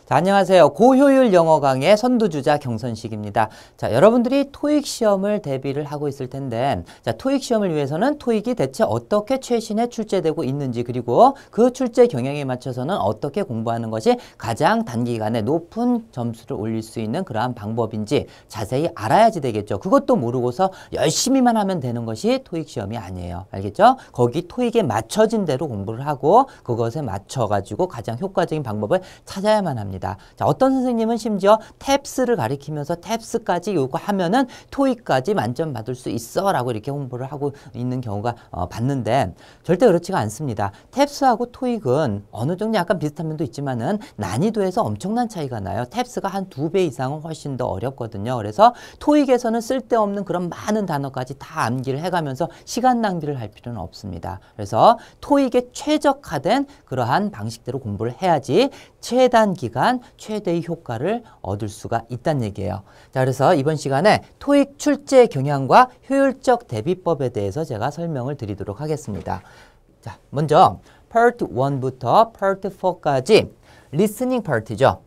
자, 안녕하세요. 고효율 영어 강의 선두주자 경선식입니다. 자, 여러분들이 토익 시험을 대비를 하고 있을 텐데, 자, 토익 시험을 위해서는 토익이 대체 어떻게 최신에 출제되고 있는지, 그리고 그 출제 경향에 맞춰서는 어떻게 공부하는 것이 가장 단기간에 높은 점수를 올릴 수 있는 그러한 방법인지 자세히 알아야지 되겠죠. 그것도 모르고서 열심히만 하면 되는 것이 토익 시험이 아니에요. 알겠죠? 거기 토익에 맞춰진 대로 공부를 하고 그것에 맞춰가지고 가장 효과적인 방법을 찾아야만 합니다. 자, 어떤 선생님은 심지어 탭스를 가리키면서 탭스까지 요거 하면은 토익까지 만점 받을 수 있어 라고 이렇게 홍보를 하고 있는 경우가 봤는데 절대 그렇지가 않습니다. 탭스하고 토익은 어느 정도 약간 비슷한 면도 있지만은 난이도에서 엄청난 차이가 나요. 탭스가 한 2배 이상은 훨씬 더 어렵거든요. 그래서 토익에서는 쓸데없는 그런 많은 단어까지 다 암기를 해가면서 시간 낭비를 할 필요는 없습니다. 그래서 토익에 최적화된 그러한 방식대로 공부를 해야지 최단 기간 최대의 효과를 얻을 수가 있다는 얘기예요. 자, 그래서 이번 시간에 토익 출제 경향과 효율적 대비법에 대해서 제가 설명을 드리도록 하겠습니다. 자, 먼저 Part 1부터 Part 4까지 리스닝 파트죠.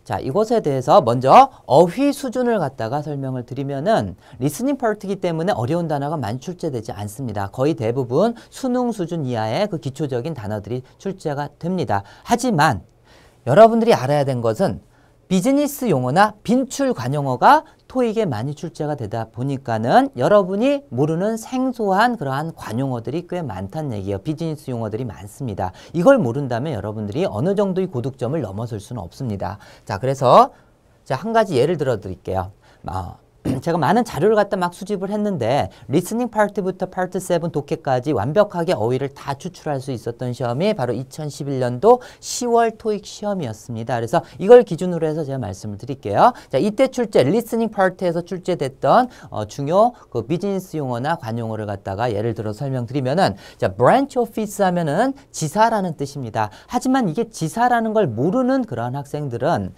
자, 이것에 대해서 먼저 어휘 수준을 갖다가 설명을 드리면은 리스닝 파트이기 때문에 어려운 단어가 많이 출제되지 않습니다. 거의 대부분 수능 수준 이하의 그 기초적인 단어들이 출제가 됩니다. 하지만 여러분들이 알아야 된 것은 비즈니스 용어나 빈출 관용어가 토익에 많이 출제가 되다 보니까는 여러분이 모르는 생소한 그러한 관용어들이 꽤 많다는 얘기예요. 비즈니스 용어들이 많습니다. 이걸 모른다면 여러분들이 어느 정도의 고득점을 넘어설 수는 없습니다. 자, 그래서 한 가지 예를 들어 드릴게요. 제가 많은 자료를 갖다 막 수집을 했는데 리스닝 파트부터 파트 7 독해까지 완벽하게 어휘를 다 추출할 수 있었던 시험이 바로 2011년도 10월 토익 시험이었습니다. 그래서 이걸 기준으로 해서 제가 말씀을 드릴게요. 자, 이때 출제 리스닝 파트에서 출제됐던 중요 그 비즈니스 용어나 관용어를 갖다가 예를 들어 설명드리면은 자, branch office 하면은 지사라는 뜻입니다. 하지만 이게 지사라는 걸 모르는 그런 학생들은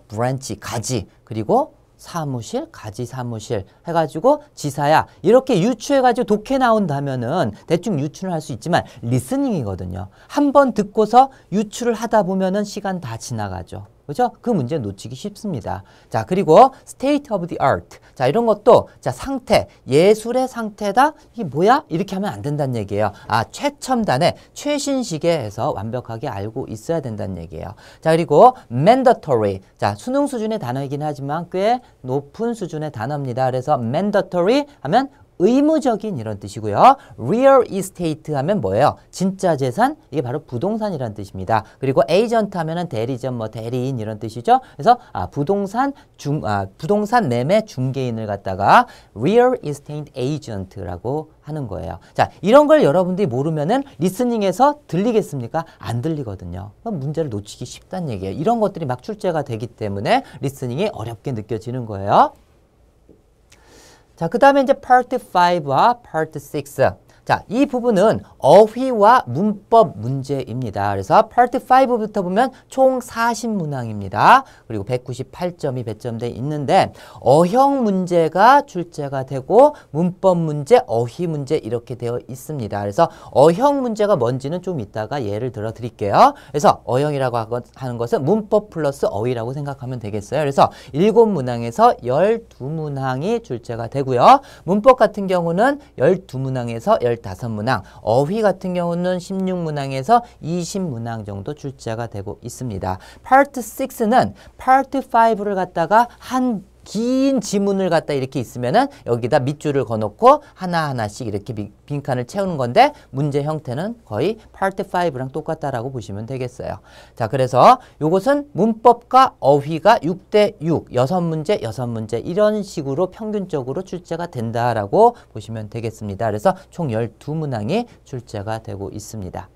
branch 가지 그리고 사무실, 가지 사무실 해가지고 지사야 이렇게 유추해가지고 독해 나온다면은 대충 유추를 할 수 있지만 리스닝이거든요. 한번 듣고서 유추를 하다 보면은 시간 다 지나가죠. 그죠? 그 문제 놓치기 쉽습니다. 자, 그리고 state of the art. 자, 이런 것도 자, 상태, 예술의 상태다. 이게 뭐야? 이렇게 하면 안 된다는 얘기예요. 아, 최첨단의 최신식에 해서 완벽하게 알고 있어야 된다는 얘기예요. 자, 그리고 mandatory. 자, 수능 수준의 단어이긴 하지만 꽤 높은 수준의 단어입니다. 그래서 mandatory 하면 의무적인 이런 뜻이고요. real estate 하면 뭐예요? 진짜 재산? 이게 바로 부동산이라는 뜻입니다. 그리고 agent 하면은 대리점, 대리인 이런 뜻이죠. 그래서 부동산 매매 중개인을 갖다가 real estate agent라고 하는 거예요. 자, 이런 걸 여러분들이 모르면은 리스닝에서 들리겠습니까? 안 들리거든요. 문제를 놓치기 쉽다는 얘기예요. 이런 것들이 막 출제가 되기 때문에 리스닝이 어렵게 느껴지는 거예요. 자, 그 다음에 이제 Part 5와 Part 6. 자, 이 부분은 어휘와 문법 문제입니다. 그래서 Part 5부터 보면 총 40문항입니다. 그리고 198점이 배점돼 있는데 어형 문제가 출제가 되고 문법 문제, 어휘 문제 이렇게 되어 있습니다. 그래서 어형 문제가 뭔지는 좀 이따가 예를 들어 드릴게요. 그래서 어형이라고 하는 것은 문법 플러스 어휘라고 생각하면 되겠어요. 그래서 7문항에서 12문항이 출제가 되고요. 문법 같은 경우는 12문항에서 15문항, 어휘 같은 경우는 16문항에서 20문항 정도 출제가 되고 있습니다. Part 6는 Part 5를 갖다가 한 긴 지문을 갖다 이렇게 있으면은 여기다 밑줄을 거놓고 하나하나씩 이렇게 빈칸을 채우는 건데 문제 형태는 거의 Part 5랑 똑같다라고 보시면 되겠어요. 자, 그래서 요것은 문법과 어휘가 6대6, 6문제, 6문제 이런 식으로 평균적으로 출제가 된다라고 보시면 되겠습니다. 그래서 총 12문항이 출제가 되고 있습니다.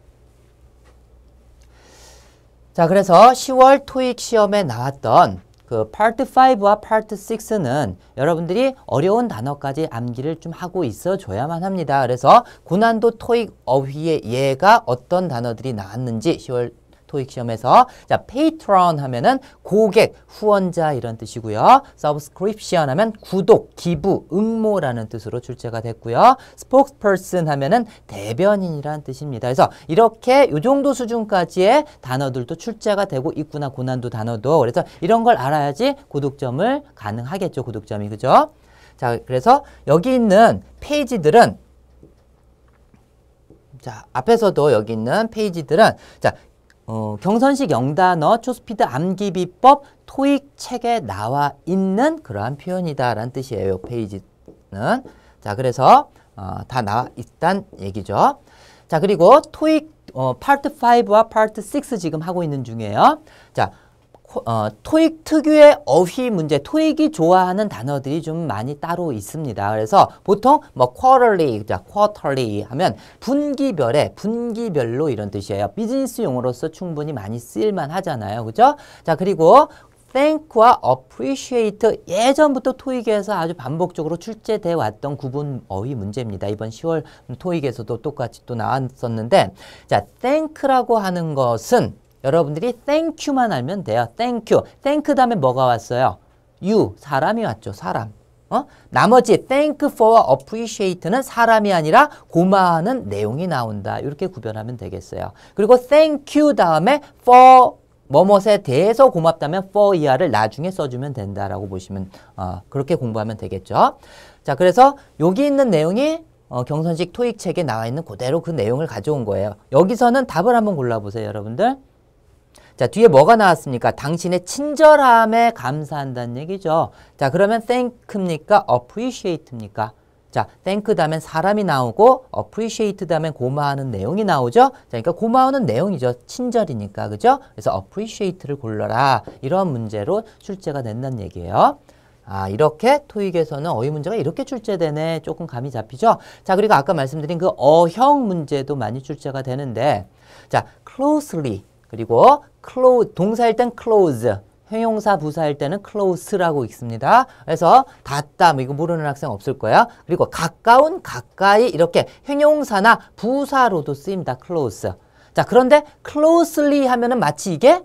자, 그래서 10월 토익 시험에 나왔던 그 Part 5와 Part 6는 여러분들이 어려운 단어까지 암기를 좀 하고 있어 줘야만 합니다. 그래서 고난도 토익 어휘의 예가 어떤 단어들이 나왔는지 10월 토익 시험에서. 자, patron 하면은 고객, 후원자 이런 뜻이고요. subscription 하면 구독, 기부, 응모라는 뜻으로 출제가 됐고요. spokesperson 하면은 대변인이라는 뜻입니다. 그래서 이렇게 요 정도 수준까지의 단어들도 출제가 되고 있구나, 고난도 단어도. 그래서 이런 걸 알아야지 고득점을 가능하겠죠, 고득점이. 그죠? 자, 그래서 여기 있는 페이지들은 자, 앞에서도 여기 있는 페이지들은 자, 경선식 영단어, 초스피드 암기 비법, 토익 책에 나와 있는 그러한 표현이다라는 뜻이에요. 페이지는. 자, 그래서 다 나와 있다는 얘기죠. 자, 그리고 토익 파트 5와 파트 6 지금 하고 있는 중이에요. 자, 토익 특유의 어휘 문제, 토익이 좋아하는 단어들이 좀 많이 따로 있습니다. 그래서 보통 뭐 quarterly, 자, quarterly 하면 분기별로 이런 뜻이에요. 비즈니스 용어로서 충분히 많이 쓰일만 하잖아요. 그죠? 자, 그리고 thank와 appreciate 예전부터 토익에서 아주 반복적으로 출제돼 왔던 구분 어휘 문제입니다. 이번 10월 토익에서도 똑같이 또 나왔었는데, 자, thank라고 하는 것은 여러분들이 thank you만 알면 돼요. thank you. thank 다음에 뭐가 왔어요? you. 사람이 왔죠. 사람. 나머지 thank for appreciate는 사람이 아니라 고마워하는 내용이 나온다. 이렇게 구별하면 되겠어요. 그리고 thank you 다음에 for 뭐뭇에 대해서 고맙다면 for 이하를 나중에 써주면 된다라고 보시면 그렇게 공부하면 되겠죠. 자, 그래서 여기 있는 내용이 경선식 토익 책에 나와 있는 그대로 그 내용을 가져온 거예요. 여기서는 답을 한번 골라보세요, 여러분들. 자, 뒤에 뭐가 나왔습니까? 당신의 친절함에 감사한다는 얘기죠. 자, 그러면 thank입니까? appreciate입니까? 자, thank 다음엔 사람이 나오고 appreciate 다음엔 고마워하는 내용이 나오죠. 자, 그러니까 고마워하는 내용이죠. 친절이니까. 그죠? 그래서 appreciate를 골라라. 이런 문제로 출제가 된다는 얘기예요. 이렇게 토익에서는 어휘 문제가 이렇게 출제되네. 조금 감이 잡히죠? 자, 그리고 아까 말씀드린 그 어형 문제도 많이 출제가 되는데, 자, closely 그리고 동사일 땐 close, 형용사 부사일 때는 close라고 있습니다. 그래서 닿다, 이거 모르는 학생 없을 거야. 그리고 가까운, 가까이 이렇게 형용사나 부사로도 쓰입니다. close. 자, 그런데 closely 하면은 마치 이게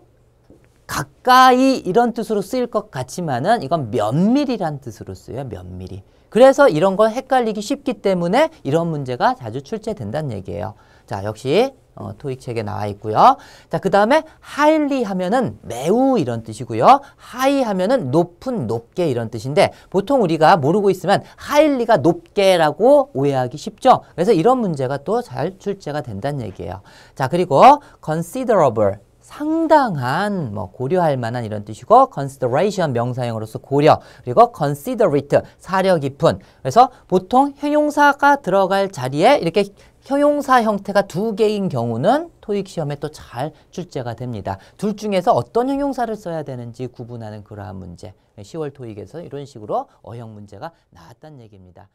가까이 이런 뜻으로 쓰일 것 같지만은 이건 면밀이란 뜻으로 쓰여요. 면밀이. 그래서 이런 거 헷갈리기 쉽기 때문에 이런 문제가 자주 출제된다는 얘기예요. 자, 역시 토익 책에 나와 있고요. 자, 그 다음에 highly 하면은 매우 이런 뜻이고요. high 하면은 높은, 높게 이런 뜻인데 보통 우리가 모르고 있으면 highly가 높게라고 오해하기 쉽죠. 그래서 이런 문제가 또 잘 출제가 된다는 얘기예요. 자, 그리고 considerable 상당한, 고려할 만한 이런 뜻이고 consideration 명사형으로서 고려, 그리고 considerate 사려 깊은. 그래서 보통 형용사가 들어갈 자리에 이렇게 형용사 형태가 두 개인 경우는 토익 시험에 또 잘 출제가 됩니다. 둘 중에서 어떤 형용사를 써야 되는지 구분하는 그러한 문제. 10월 토익에서 이런 식으로 어형 문제가 나왔다는 얘기입니다.